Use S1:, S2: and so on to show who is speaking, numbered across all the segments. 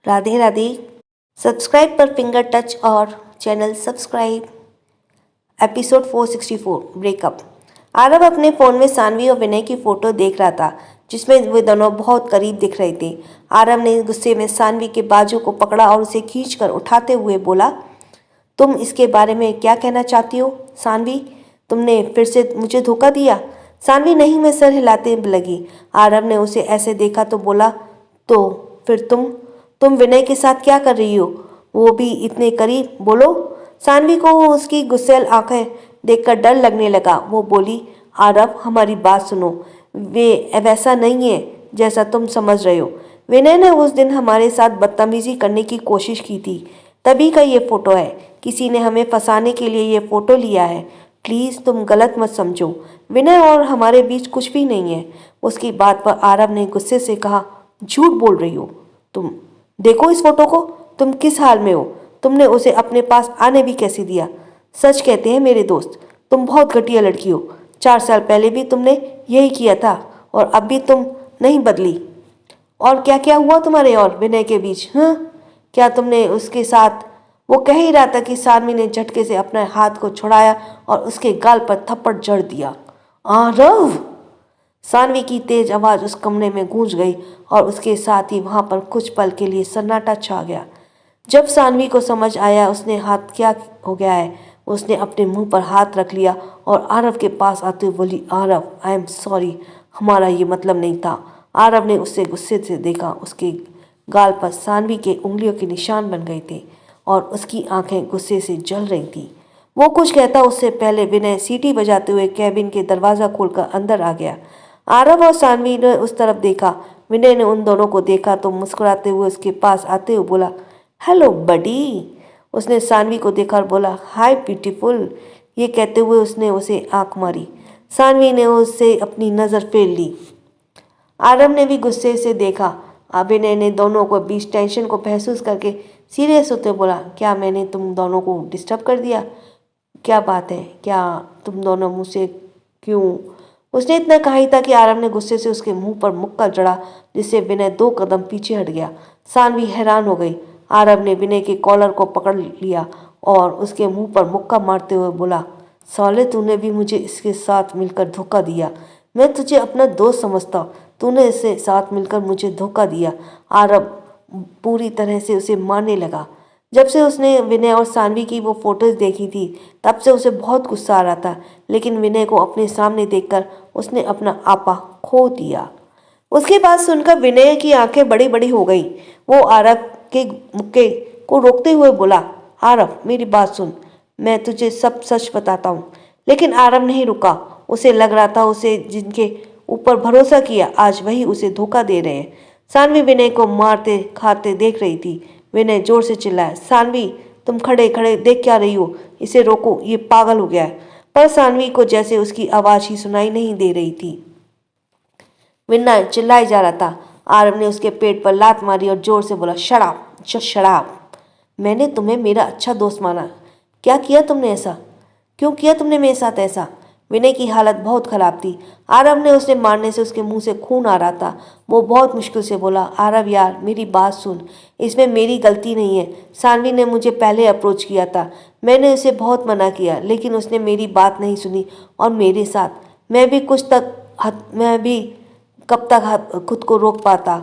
S1: Radhe Radhe. Subscribe पर finger touch और channel subscribe. Episode 464 breakup. Aarav अपने फ़ोन में सानवी और विनय की फ़ोटो देख रहा था जिसमें वे दोनों बहुत करीब दिख रहे थे। आरव ने गुस्से में सानवी के बाजू को पकड़ा और उसे खींचकर उठाते हुए बोला, तुम इसके बारे में क्या कहना चाहती हो सानवी? तुमने फिर से मुझे धोखा दिया? सानवी नहीं में सर हिलाते लगी। आरव ने उसे ऐसे देखा तो बोला, तो फिर तुम विनय के साथ क्या कर रही हो, वो भी इतने करीब? बोलो। सानवी को उसकी गुस्सैल आंखें देखकर डर लगने लगा। वो बोली, आरव हमारी बात सुनो, वे वैसा नहीं है जैसा तुम समझ रहे हो। विनय ने उस दिन हमारे साथ बदतमीजी करने की कोशिश की थी, तभी का ये फोटो है। किसी ने हमें फंसाने के लिए ये फोटो लिया है। प्लीज़ तुम गलत मत समझो, विनय और हमारे बीच कुछ भी नहीं है। उसकी बात पर आरव ने गुस्से से कहा, झूठ बोल रही हो तुम। देखो इस फोटो को, तुम किस हाल में हो। तुमने उसे अपने पास आने भी कैसे दिया? सच कहते हैं मेरे दोस्त, तुम बहुत घटिया लड़की हो। 4 साल पहले भी तुमने यही किया था और अब भी तुम नहीं बदली। और क्या क्या हुआ तुम्हारे और विनय के बीच? हाँ, क्या तुमने उसके साथ? वो कह ही रहा था कि सानवी ने झटके से अपने हाथ को छुड़ाया और उसके गाल पर थप्पड़ जड़ दिया। आरव! सानवी की तेज आवाज उस कमरे में गूंज गई और उसके साथ ही वहां पर कुछ पल के लिए सन्नाटा छा गया। जब सानवी को समझ आया उसने हाथ क्या हो गया है, उसने अपने मुंह पर हाथ रख लिया और आरव के पास आते हुए बोली, आरव आई एम सॉरी, हमारा ये मतलब नहीं था। आरव ने उससे गुस्से से देखा। उसके गाल पर सानवी के उंगलियों के निशान बन गए थे और उसकी आंखें गुस्से से जल रही थी। वो कुछ कहता उससे पहले विनय सीटी बजाते हुए कैबिन के दरवाज़ा खोलकर अंदर आ गया। आरव और सानवी ने उस तरफ देखा। विनय ने उन दोनों को देखा तो मुस्कुराते हुए उसके पास आते हुए बोला, हेलो बडी। उसने सानवी को देखा और बोला, हाय ब्यूटीफुल। ये कहते हुए उसने उसे आंख मारी। सानवी ने उससे अपनी नज़र फेर ली। आरव ने भी गुस्से से देखा। विनय ने दोनों को बीच टेंशन को महसूस करके सीरियस होते बोला, क्या मैंने तुम दोनों को डिस्टर्ब कर दिया? क्या बात है, क्या तुम दोनों मुझसे क्यों? उसने इतना कहा ही था कि आरव ने गुस्से से उसके मुंह पर मुक्का जड़ा, जिससे विनय 2 कदम पीछे हट गया। सानवी हैरान हो गई। आरव ने विनय के कॉलर को पकड़ लिया और उसके मुंह पर मुक्का मारते हुए बोला, साले तूने भी मुझे इसके साथ मिलकर धोखा दिया। मैं तुझे अपना दोस्त समझता, तूने इससे साथ मिलकर मुझे धोखा दिया। आरव पूरी तरह से उसे मारने लगा। जब से उसने विनय और सानवी की वो फोटोज देखी थी तब से उसे बहुत गुस्सा आ रहा था, लेकिन विनय को अपने सामने देखकर उसने अपना आपा खो दिया। उसकी बात सुनकर विनय की आंखें बड़ी बड़ी हो गईं। वो आरव के मुक्के को रोकते हुए बोला, आरव मेरी बात सुन, मैं तुझे सब सच बताता हूँ। लेकिन आरव नहीं रुका। उसे लग रहा था उसे जिनके ऊपर भरोसा किया आज वही उसे धोखा दे रहे हैं। सानवी विनय को मारते खाते देख रही थी। विनय जोर से चिल्लाया, सानवी तुम खड़े खड़े देख क्या रही हो? इसे रोको, ये पागल हो गया है। पर सानवी को जैसे उसकी आवाज़ ही सुनाई नहीं दे रही थी। विनय चिल्लाए जा रहा था। आरव ने उसके पेट पर लात मारी और जोर से बोला, शराब शराब। मैंने तुम्हें मेरा अच्छा दोस्त माना, क्या किया तुमने ऐसा? क्यों किया तुमने मेरे साथ ऐसा? विनय की हालत बहुत खराब थी। आरव ने उसे मारने से उसके मुंह से खून आ रहा था। वो बहुत मुश्किल से बोला, आरव यार मेरी बात सुन, इसमें मेरी गलती नहीं है। सानवी ने मुझे पहले अप्रोच किया था, मैंने उसे बहुत मना किया लेकिन उसने मेरी बात नहीं सुनी और मेरे साथ मैं भी कब तक खुद को रोक पाता।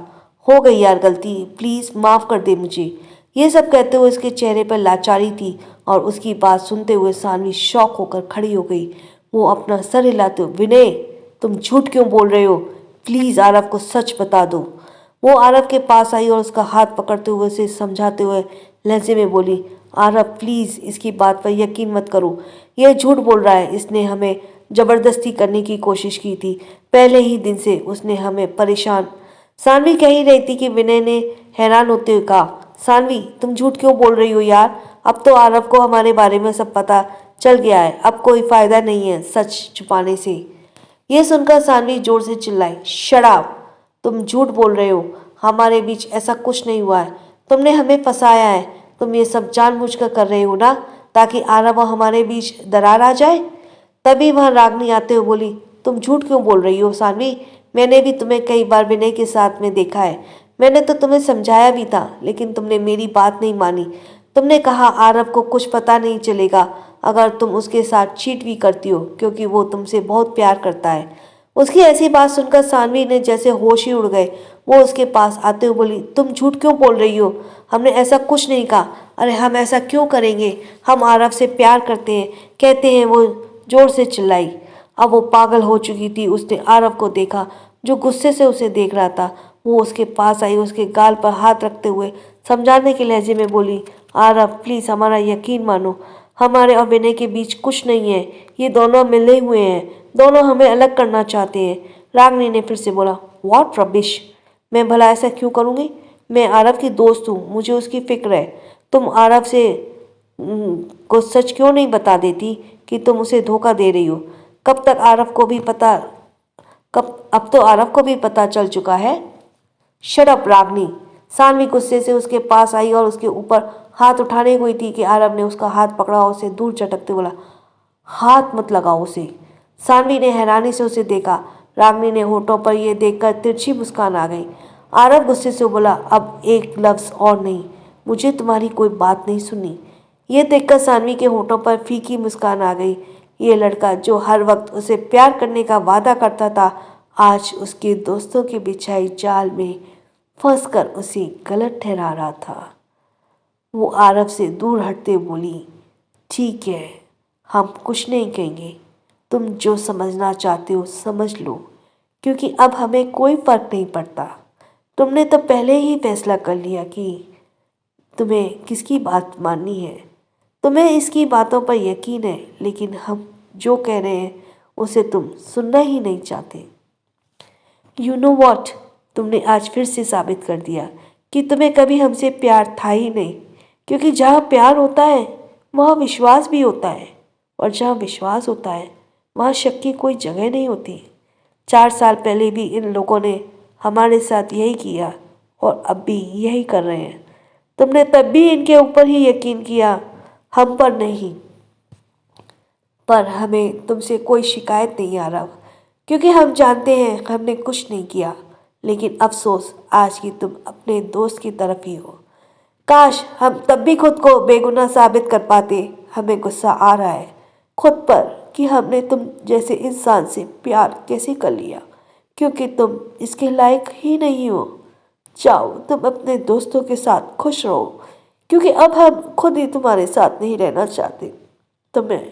S1: हो गई यार गलती, प्लीज़ माफ़ कर दे मुझे। ये सब कहते हुए उसके चेहरे पर लाचारी थी और उसकी बात सुनते हुए सानवी शॉक होकर खड़ी हो गई। वो अपना सर हिलाते हुए, विनय तुम झूठ क्यों बोल रहे हो? प्लीज़ आरव को सच बता दो। वो आरव के पास आई और उसका हाथ पकड़ते हुए उसे समझाते हुए लहजे में बोली, आरव प्लीज़ इसकी बात पर यकीन मत करो, यह झूठ बोल रहा है। इसने हमें ज़बरदस्ती करने की कोशिश की थी। पहले ही दिन से उसने हमें परेशान। सानवी कह ही रही थी कि विनय ने हैरान होते हुए कहा, सानवी तुम झूठ क्यों बोल रही हो यार? अब तो आरव को हमारे बारे में सब पता चल गया है, अब कोई फायदा नहीं है सच छुपाने से। यह सुनकर सानवी जोर से चिल्लाई, शराब तुम झूठ बोल रहे हो, हमारे बीच ऐसा कुछ नहीं हुआ है। तुमने हमें फंसाया है। तुम ये सब जानबूझकर कर रहे हो ना, ताकि आरव और हमारे बीच दरार आ जाए। तभी वह रागनी आते हुए बोली, तुम झूठ क्यों बोल रही हो सानवी? मैंने भी तुम्हें कई बार विनय के साथ में देखा है। मैंने तो तुम्हें समझाया भी था, लेकिन तुमने मेरी बात नहीं मानी। तुमने कहा आरव को कुछ पता नहीं चलेगा अगर तुम उसके साथ चीट भी करती हो, क्योंकि वो तुमसे बहुत प्यार करता है। उसकी ऐसी बात सुनकर सानवी ने जैसे होश ही उड़ गए। वो उसके पास आते हुए बोली, तुम झूठ क्यों बोल रही हो? हमने ऐसा कुछ नहीं कहा। अरे हम ऐसा क्यों करेंगे? हम आरव से प्यार करते हैं, कहते हैं, वो जोर से चिल्लाई। अब वो पागल हो चुकी थी। उसने आरव को देखा जो गुस्से से उसे देख रहा था। वो उसके पास आई, उसके गाल पर हाथ रखते हुए समझाने के लहजे में बोली, आरव प्लीज़ हमारा यकीन मानो, हमारे और विनय के बीच कुछ नहीं है। ये दोनों मिले हुए हैं, दोनों हमें अलग करना चाहते हैं। रागनी ने फिर से बोला, व्हाट रबिश! मैं भला ऐसा क्यों करूँगी? मैं आरव की दोस्त हूँ, मुझे उसकी फिक्र है। तुम आरव से को सच क्यों नहीं बता देती कि तुम उसे धोखा दे रही हो? कब तक आरव को भी पता कब अब तो आरव को भी पता चल चुका है। शट अप रागनी! सानवी गुस्से से उसके पास आई और उसके ऊपर हाथ उठाने हुई थी कि आरव ने उसका हाथ पकड़ा और उसे दूर झटकते बोला, हाथ मत लगाओ उसे। सानवी ने हैरानी से उसे देखा। रागनी ने होठों पर यह देखकर तिरछी मुस्कान आ गई। आरव गुस्से से बोला, अब एक लफ्ज़ और नहीं, मुझे तुम्हारी कोई बात नहीं सुननी। यह देखकर सानवी के होठों पर फीकी मुस्कान आ गई। ये लड़का जो हर वक्त उसे प्यार करने का वादा करता था, आज उसके दोस्तों के बिछाई जाल में फंसकर उसे गलत ठहरा रहा था। वो आरव से दूर हटते बोली, ठीक है, हम कुछ नहीं कहेंगे। तुम जो समझना चाहते हो समझ लो, क्योंकि अब हमें कोई फर्क नहीं पड़ता। तुमने तो पहले ही फैसला कर लिया कि तुम्हें किसकी बात माननी है। तुम्हें इसकी बातों पर यकीन है, लेकिन हम जो कह रहे हैं उसे तुम सुनना ही नहीं चाहते। यू नो वॉट, तुमने आज फिर से साबित कर दिया कि तुम्हें कभी हमसे प्यार था ही नहीं, क्योंकि जहाँ प्यार होता है वहाँ विश्वास भी होता है, और जहाँ विश्वास होता है वहाँ शक की कोई जगह नहीं होती। 4 साल पहले भी इन लोगों ने हमारे साथ यही किया और अब भी यही कर रहे हैं। तुमने तब भी इनके ऊपर ही यकीन किया, हम पर नहीं। पर हमें तुमसे कोई शिकायत नहीं आ रहा, क्योंकि हम जानते हैं हमने कुछ नहीं किया। लेकिन अफसोस आज की तुम अपने दोस्त की तरफ ही हो। काश हम तब भी खुद को बेगुनाह साबित कर पाते। हमें गुस्सा आ रहा है खुद पर कि हमने तुम जैसे इंसान से प्यार कैसे कर लिया, क्योंकि तुम इसके लायक ही नहीं हो। जाओ तुम अपने दोस्तों के साथ खुश रहो, क्योंकि अब हम खुद ही तुम्हारे साथ नहीं रहना चाहते। तुम्हें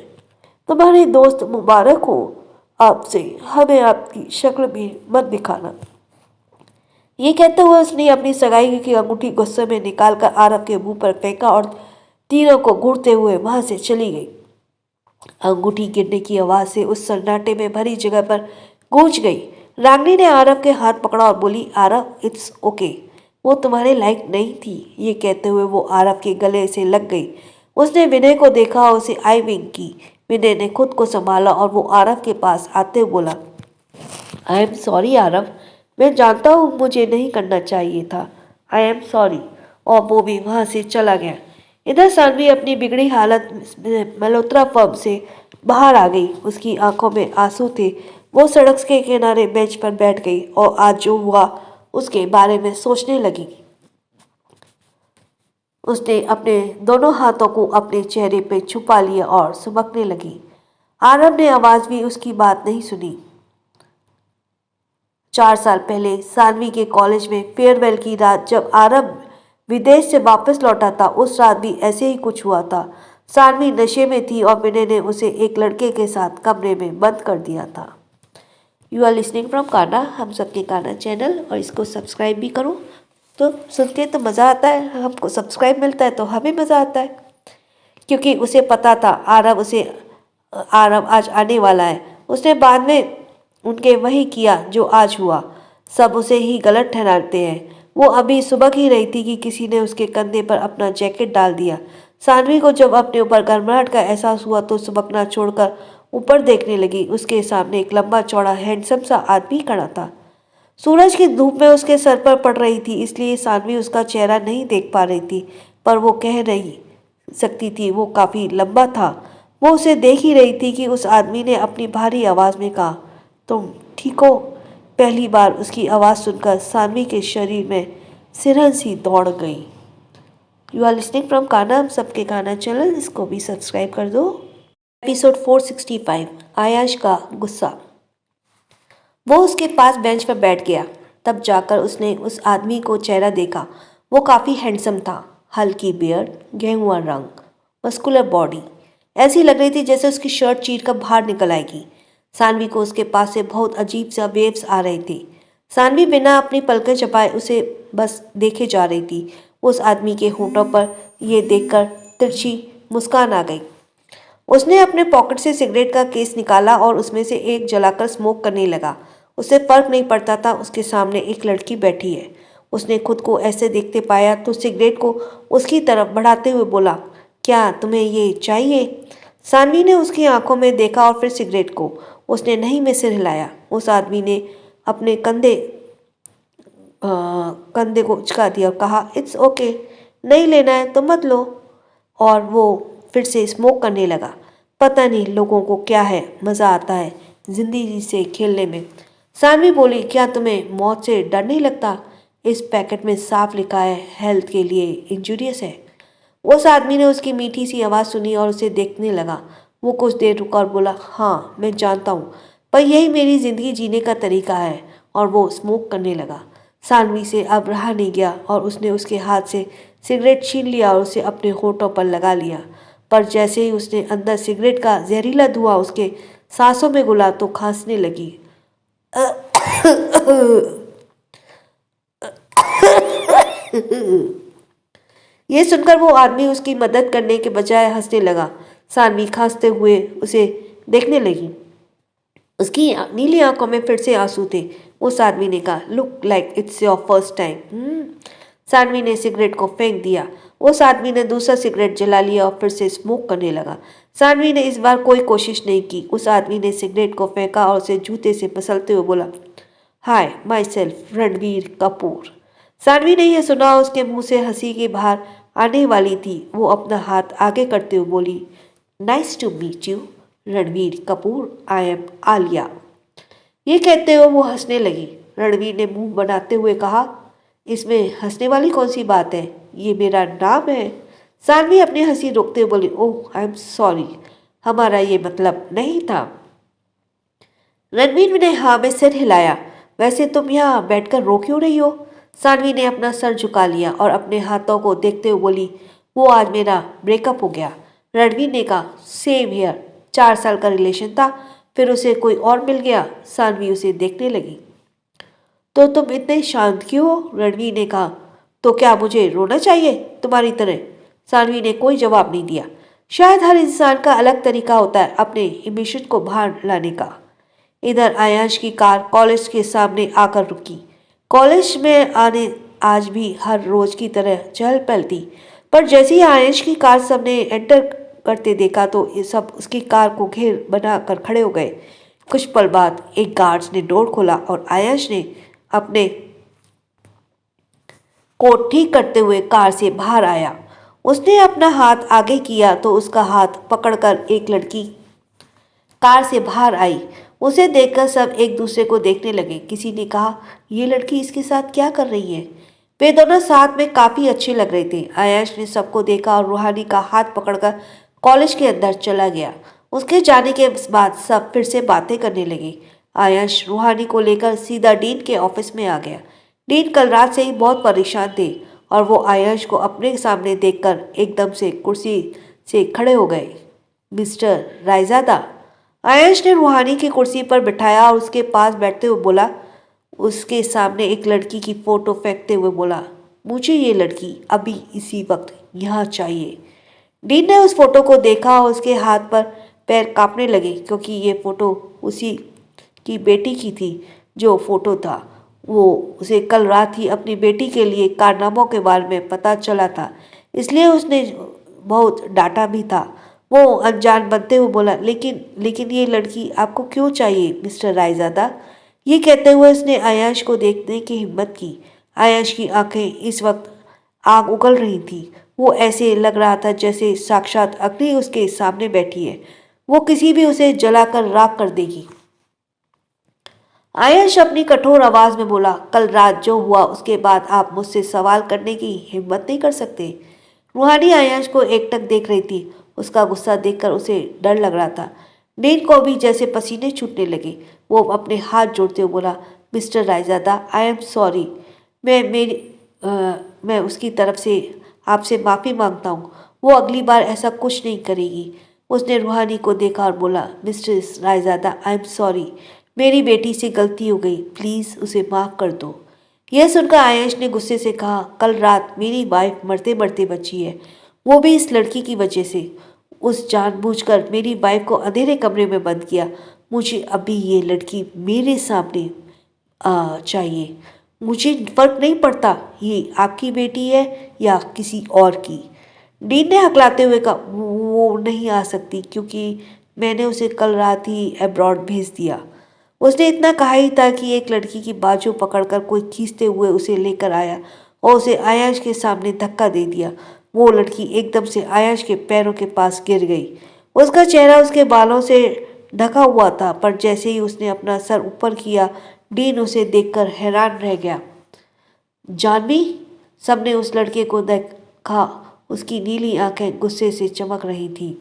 S1: तुम्हारे दोस्त मुबारक हो। आपसे हमें आपकी शक्ल भी मत दिखाना। ये कहते हुए उसने अपनी सगाई की अंगूठी गुस्से में निकालकर आरव के मुंह पर फेंका और तीनों को घूरते हुए वहां से चली गई। अंगूठी गिरने की आवाज से उस सन्नाटे में भरी जगह पर गूंज गई। रागनी ने आरव के हाथ पकड़ा और बोली, आरव इट्स ओके, वो तुम्हारे लायक नहीं थी। ये कहते हुए वो आरव के गले से लग गई। उसने विनय को देखा और उसे आई विंक की। विनय ने खुद को संभाला और वो आरव के पास आते हुए बोला, आई एम सॉरी आरव, मैं जानता हूँ मुझे नहीं करना चाहिए था। I am sorry. और वो भी वहाँ से चला गया। इधर सानवी अपनी बिगड़ी हालत में मल्होत्रा फर्म से बाहर आ गई। उसकी आंखों में आंसू थे। वो सड़क के किनारे बेंच पर बैठ गई और आज जो हुआ उसके बारे में सोचने लगी। उसने अपने दोनों हाथों को अपने चेहरे पे छुपा लिया और सुबकने लगी। आरव ने आवाज भी उसकी बात नहीं सुनी। 4 साल पहले सानवी के कॉलेज में फेयरवेल की रात जब आरव विदेश से वापस लौटा था, उस रात भी ऐसे ही कुछ हुआ था। सानवी नशे में थी और विनय ने उसे एक लड़के के साथ कमरे में बंद कर दिया था। यू आर लिसनिंग फ्रॉम काना, हम सबके काना चैनल, और इसको सब्सक्राइब भी करो। तो सुनते तो मज़ा आता है, हमको सब्सक्राइब मिलता है तो हमें मज़ा आता है, क्योंकि उसे पता था आरव आज आने वाला है। उसने बाद में उनके वही किया जो आज हुआ। सब उसे ही गलत ठहराते हैं। वो अभी सुबह ही रही थी कि किसी ने उसके कंधे पर अपना जैकेट डाल दिया। सानवी को जब अपने ऊपर गर्माहट का एहसास हुआ तो सुबकना छोड़कर ऊपर देखने लगी। उसके सामने एक लंबा चौड़ा हैंडसम सा आदमी खड़ा था। सूरज की धूप में उसके सर पर पड़ रही थी, इसलिए सानवी उसका चेहरा नहीं देख पा रही थी, पर वो कह नहीं सकती थी वो काफ़ी लंबा था। वो उसे देख ही रही थी कि उस आदमी ने अपनी भारी आवाज़ में कहा, तुम ठीक हो? पहली बार उसकी आवाज़ सुनकर सानवी के शरीर में सिरहन सी दौड़ गई। यू आर लिसनिंग फ्रॉम काना, हम सबके काना चैनल, इसको भी सब्सक्राइब कर दो। एपिसोड 465, आयाश का गुस्सा। वो उसके पास बेंच पर बैठ गया। तब जाकर उसने उस आदमी को चेहरा देखा। वो काफ़ी हैंडसम था। हल्की बियर्ड, गेहुआ रंग, मस्कुलर बॉडी, ऐसी लग रही थी जैसे उसकी शर्ट चीर कर बाहर निकल आएगी। सानवी को उसके पास से बहुत अजीब सा वेव्स आ रहे थे। सानवी बिना अपनी पलकें चपाए उसे बस देखे जा रही थी। उस आदमी के होठों पर ये देखकर तिरछी मुस्कान आ गई। उसने अपने पॉकेट से सिगरेट का केस निकाला और उसमें से एक जलाकर स्मोक करने लगा। उसे फर्क नहीं पड़ता था उसके सामने एक लड़की बैठी है। उसने खुद को ऐसे देखते पाया तो सिगरेट को उसकी तरफ बढ़ाते हुए बोला, क्या तुम्हें ये चाहिए? सानवी ने उसकी आंखों में देखा और फिर सिगरेट को। उसने नहीं में सिर हिलाया। उस आदमी ने अपने कंधे को उचका दिया और कहा, इट्स ओके, नहीं लेना है तो मत लो। और वो फिर से स्मोक करने लगा। पता नहीं लोगों को क्या है, मज़ा आता है जिंदगी से खेलने में। सानवी बोली, क्या तुम्हें मौत से डर नहीं लगता? इस पैकेट में साफ लिखा है हेल्थ के लिए इंजूरियस है। उस आदमी ने उसकी मीठी सी आवाज़ सुनी और उसे देखने लगा। वो कुछ देर रुका और बोला, हाँ मैं जानता हूँ, पर यही मेरी ज़िंदगी जीने का तरीका है। और वो स्मोक करने लगा। सानवी से अब रहा नहीं गया और उसने उसके हाथ से सिगरेट छीन लिया और उसे अपने होठों पर लगा लिया। पर जैसे ही उसने अंदर सिगरेट का जहरीला धुआं उसके सांसों में घुला तो खांसने लगी। ये सुनकर वो आदमी उसकी मदद करने के बजाय हंसने लगा। सानवी खांसते हुए उसे देखने लगी। उसकी नीली आंखों में फिर से आंसू थे। उस आदमी ने कहा, look like it's your first time. Sanvi ने सिगरेट को फेंक दिया। उस आदमी ने दूसरा सिगरेट जला लिया और फिर से स्मोक करने लगा। सानवी ने इस बार कोई कोशिश नहीं की। उस आदमी ने सिगरेट को फेंका और उसे जूते से मसलते हुए बोला, हाय माई सेल्फ रणवीर कपूर। सानवी ने यह सुना, उसके मुंह से हंसी की बाहर आने वाली थी। वो अपना हाथ आगे करते हुए बोली, nice to meet you Ranveer Kapoor, I am Alia. ये कहते हुए वो हंसने लगी। रणवीर ने मुंह बनाते हुए कहा, इसमें हंसने वाली कौन सी बात है, ये मेरा नाम है। सानवी अपनी हंसी रोकते हुए बोली, ओह आई एम सॉरी, हमारा ये मतलब नहीं था। रणवीर ने हाँ में सिर हिलाया। वैसे तुम यहाँ बैठकर रो क्यों रही हो? सानवी ने अपना सर झुका लिया और अपने हाथों को देखते हुए बोली, वो आज मेरा ब्रेकअप हो गया। रणवीर ने कहा, सेम हियर, 4 साल का रिलेशन था, फिर उसे कोई और मिल गया। सानवी उसे देखने लगी। तो तुम इतने शांत क्यों हो? रणवीर ने कहा, तो क्या मुझे रोना चाहिए तुम्हारी तरह? सानवी ने कोई जवाब नहीं दिया। शायद हर इंसान का अलग तरीका होता है अपने इमोशन को बाहर लाने का। इधर आयांश की कार कॉलेज के सामने आकर रुकी। कॉलेज में आने आज भी हर रोज की तरह चहल पहल थी, पर जैसे ही आयांश की कार सबने एंटर करते देखा तो ये सब उसकी कार को घेर बना कर खड़े हो गए। कुछ पल बाद एक गार्ड्स ने डोर खोला और आयांश ने अपने कोट ठीक करते हुए कार से बाहर आया। उसने अपना हाथ आगे किया तो उसका हाथ पकड़कर एक लड़की कार से बाहर आई। उसे देखकर सब एक दूसरे को देखने लगे। किसी ने कहा, ये लड़की इसके साथ क्या कर रही है? वे दोनों साथ में काफी अच्छे लग रहे थे। आयाश ने सबको देखा और रूहानी का हाथ पकड़कर कॉलेज के अंदर चला गया। उसके जाने के बाद सब फिर से बातें करने लगे। आयाश रूहानी को लेकर सीधा डीन के ऑफिस में आ गया। डीन कल रात से ही बहुत परेशान थे और वो आयाश को अपने सामने देखकर एकदम से कुर्सी से खड़े हो गए। मिस्टर रायजादा, आयश ने रूहानी की कुर्सी पर बिठाया और उसके पास बैठते हुए बोला, उसके सामने एक लड़की की फोटो फेंकते हुए बोला, मुझे ये लड़की अभी इसी वक्त यहाँ चाहिए। डीन ने उस फोटो को देखा और उसके हाथ पर पैर कांपने लगे क्योंकि ये फोटो उसी की बेटी की थी। जो फोटो था वो उसे कल रात ही अपनी बेटी के लिए कारनामों के बारे में पता चला था, इसलिए उसने बहुत डांटा भी था। वो अनजान बनते हुए बोला, लेकिन ये लड़की आपको क्यों चाहिए मिस्टर रायजादा? ये कहते हुए उसने आयाश को देखने की हिम्मत की। आयाश की आंखें इस वक्त आग उगल रही थी। वो ऐसे लग रहा था जैसे साक्षात अग्नि उसके सामने बैठी है। वो किसी भी उसे जलाकर राख कर देगी। आयश अपनी कठोर आवाज में बोला, कल रात जो हुआ उसके बाद आप मुझसे सवाल करने की हिम्मत नहीं कर सकते। रूहानी आयश को एकटक देख रही थी। उसका गुस्सा देखकर उसे डर लग रहा था। डीन को भी जैसे पसीने छूटने लगे। वो अपने हाथ जोड़ते हुए बोला, mister Raizada, I am sorry. मैं उसकी तरफ से आपसे माफ़ी मांगता हूँ। वो अगली बार ऐसा कुछ नहीं करेगी। उसने रूहानी को देखा और बोला, mister Raizada, I am sorry. मेरी बेटी से गलती हो गई, प्लीज़ उसे माफ़ कर दो। यह सुनकर आयश ने गुस्से से कहा, कल रात मेरी वाइफ मरते मरते बची है, वो भी इस लड़की की वजह से। उस जानबूझकर मेरी वाइफ को अंधेरे कमरे में बंद किया। मुझे अभी ये लड़की मेरे सामने चाहिए। मुझे फर्क नहीं पड़ता ये आपकी बेटी है या किसी और की। डीन ने हकलाते हुए कहा, वो नहीं आ सकती क्योंकि मैंने उसे कल रात ही अब्रॉड भेज दिया। उसने इतना कहा ही था कि एक लड़की की बाजू पकड़कर कोई खींचते हुए उसे लेकर आया और उसे आयश के सामने धक्का दे दिया। वो लड़की एकदम से आयश के पैरों के पास गिर गई। उसका चेहरा उसके बालों से ढका हुआ था, पर जैसे ही उसने अपना सर ऊपर किया, डीन उसे देखकर हैरान रह गया। जानवी, सबने उस लड़के को देखा। उसकी नीली आंखें गुस्से से चमक रही थी।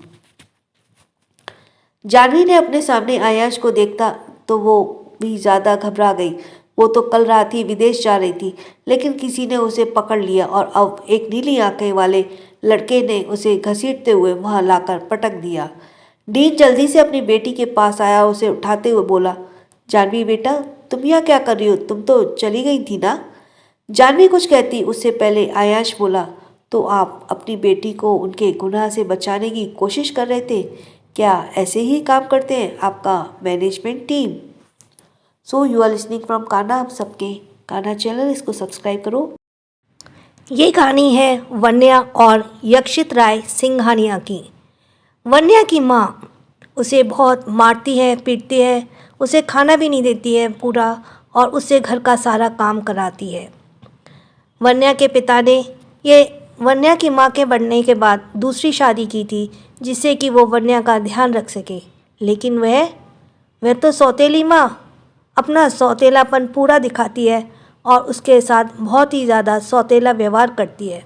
S1: जानवी ने अपने सामने आयश को देखता तो वो भी ज़्यादा घबरा गई। वो तो कल रात ही विदेश जा रही थी, लेकिन किसी ने उसे पकड़ लिया और अब एक नीली आंखें वाले लड़के ने उसे घसीटते हुए वहां लाकर पटक दिया। डीन जल्दी से अपनी बेटी के पास आया, उसे उठाते हुए बोला, जानवी बेटा, तुम यहाँ क्या कर रही हो? तुम तो चली गई थी ना। जानवी कुछ कहती उससे पहले आयश बोला, तो आप अपनी बेटी को उनके गुनाह से बचाने की कोशिश कर रहे थे? क्या ऐसे ही काम करते हैं आपका management team? So you are listening from Kanha. आप सबके कान्हा चैनल, इसको सब्सक्राइब करो।
S2: ये कहानी है वन्या और यक्षित राय सिंघानिया की। वन्या की माँ उसे बहुत मारती है, पीटती है, उसे खाना भी नहीं देती है पूरा, और उससे घर का सारा काम कराती है। वन्या के पिता ने ये वन्या की माँ के बनने के बाद दूसरी शादी की थी, जिससे कि वो वन्या का ध्यान रख सके। लेकिन वह तो सौतेली माँ अपना सौतेलापन पूरा दिखाती है और उसके साथ बहुत ही ज़्यादा सौतेला व्यवहार करती है।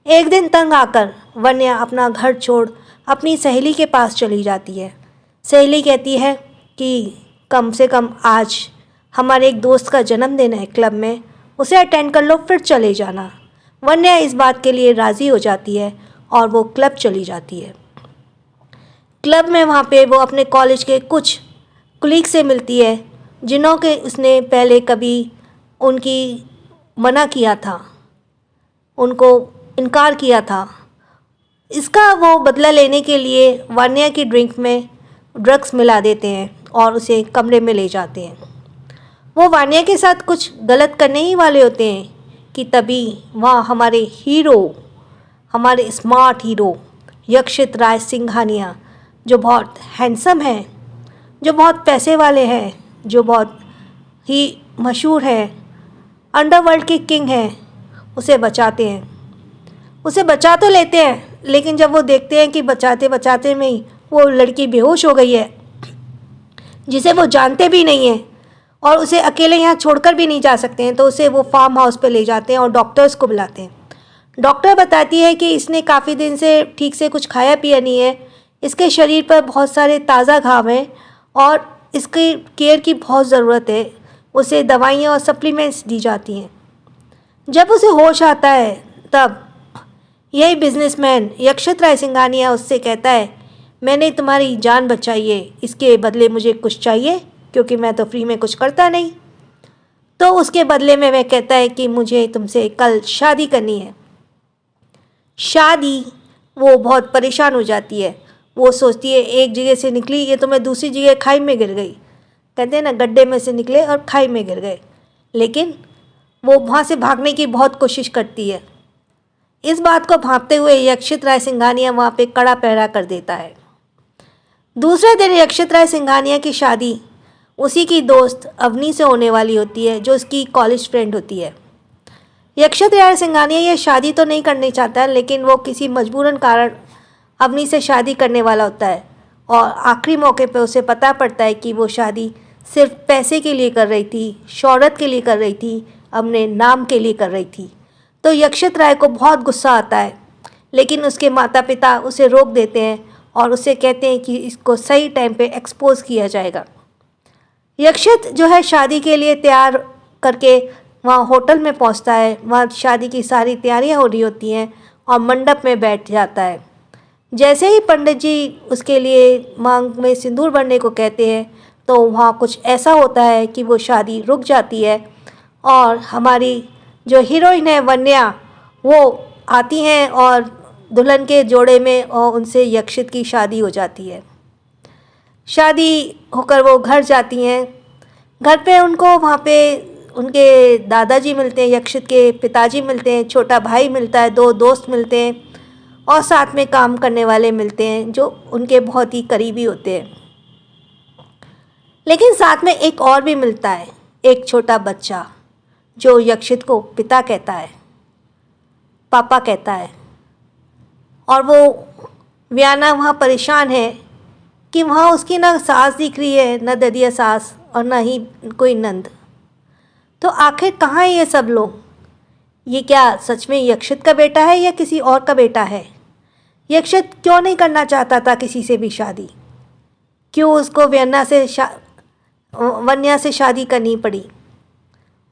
S2: एक दिन तंग आकर वन्या अपना घर छोड़ अपनी सहेली के पास चली जाती है। सहेली कहती है कि कम से कम आज हमारे एक दोस्त का जन्मदिन है क्लब में, उसे अटेंड कर लो, फिर चले जाना। वन्या इस बात के लिए राज़ी हो जाती है और वो क्लब चली जाती है। क्लब में वहाँ पे वो अपने कॉलेज के कुछ कुलीग से मिलती है, जिन्हों के उसने पहले कभी उनकी मना किया था, उनको इनकार किया था। इसका वो बदला लेने के लिए वान्या की ड्रिंक में ड्रग्स मिला देते हैं और उसे कमरे में ले जाते हैं। वो वान्या के साथ कुछ गलत करने ही वाले होते हैं कि तभी वहाँ हमारे हीरो, हमारे स्मार्ट हीरो यक्षित राय सिंघानिया, जो बहुत हैंडसम हैं, जो बहुत पैसे वाले हैं, जो बहुत ही मशहूर है, अंडरवर्ल्ड के किंग हैं, उसे बचाते हैं। उसे बचा तो लेते हैं, लेकिन जब वो देखते हैं कि बचाते बचाते में ही वो लड़की बेहोश हो गई है, जिसे वो जानते भी नहीं हैं और उसे अकेले यहाँ छोड़कर भी नहीं जा सकते हैं, तो उसे वो फार्म हाउस पे ले जाते हैं और डॉक्टर्स को बुलाते हैं। डॉक्टर बताती है कि इसने काफ़ी दिन से ठीक से कुछ खाया पिया नहीं है, इसके शरीर पर बहुत सारे ताज़ा घाव हैं और इसकी केयर की बहुत ज़रूरत है। उसे दवाइयाँ और सप्लीमेंट्स दी जाती हैं। जब उसे होश आता है तब यही बिजनेसमैन यक्षित राय सिंघानिया उससे कहता है, मैंने तुम्हारी जान बचाई है, इसके बदले मुझे कुछ चाहिए, क्योंकि मैं तो फ्री में कुछ करता नहीं। तो उसके बदले में वह कहता है कि मुझे तुमसे कल शादी करनी है। शादी, वो बहुत परेशान हो जाती है। वो सोचती है एक जगह से निकली, ये तो मैं दूसरी जगह खाई में गिर गई। कहते हैं ना, गड्ढे में से निकले और खाई में गिर गए। लेकिन वो वहाँ से भागने की बहुत कोशिश करती है। इस बात को भांपते हुए यक्षित राय सिंघानिया वहाँ पे कड़ा पहरा कर देता है। दूसरे दिन यक्षित राय सिंघानिया की शादी उसी की दोस्त अवनी से होने वाली होती है, जो उसकी कॉलेज फ्रेंड होती है। यक्षित राय सिंघानिया ये शादी तो नहीं करनी चाहता, लेकिन वो किसी मजबूरन कारण अवनी से शादी करने वाला होता है और आखिरी मौके पे उसे पता पड़ता है कि वो शादी सिर्फ पैसे के लिए कर रही थी, शोहरत के लिए कर रही थी, अपने नाम के लिए कर रही थी। तो यक्षित राय को बहुत गुस्सा आता है, लेकिन उसके माता पिता उसे रोक देते हैं और उसे कहते हैं कि इसको सही टाइम पे एक्सपोज किया जाएगा। यक्षित जो है शादी के लिए तैयार करके वहाँ होटल में पहुँचता है। वहाँ शादी की सारी तैयारियाँ हो रही होती हैं और मंडप में बैठ जाता है। जैसे ही पंडित जी उसके लिए मांग में सिंदूर भरने को कहते हैं तो वहाँ कुछ ऐसा होता है कि वो शादी रुक जाती है और हमारी जो हीरोइन है वन्या, वो आती हैं और दुल्हन के जोड़े में और उनसे यक्षित की शादी हो जाती है। शादी होकर वो घर जाती हैं। घर पे उनको वहाँ पे उनके दादाजी मिलते हैं, यक्षित के पिताजी मिलते हैं, छोटा भाई मिलता है, 2 दोस्त मिलते हैं और साथ में काम करने वाले मिलते हैं जो उनके बहुत ही करीबी होते हैं। लेकिन साथ में एक और भी मिलता है, एक छोटा बच्चा जो यक्षित को पिता कहता है, पापा कहता है। और वो व्याना वहाँ परेशान है कि वहाँ उसकी ना सास दिख रही है, न ददिया सास और ना ही कोई नंद। तो आखिर कहाँ है ये सब लोग? ये क्या सच में यक्षित का बेटा है या किसी और का बेटा है? यक्षित क्यों नहीं करना चाहता था किसी से भी शादी? क्यों उसको वन्या से शादी करनी पड़ी?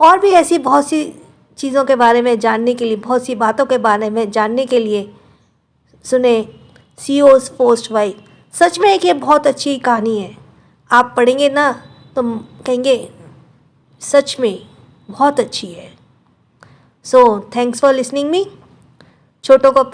S2: और भी ऐसी बहुत सी चीज़ों के बारे में जानने के लिए, बहुत सी बातों के बारे में जानने के लिए सुने सीओ's फर्स्ट वाइफ। सच में एक ये बहुत अच्छी कहानी है। आप पढ़ेंगे ना तो कहेंगे सच में बहुत अच्छी है। So thanks for listening me. छोटों को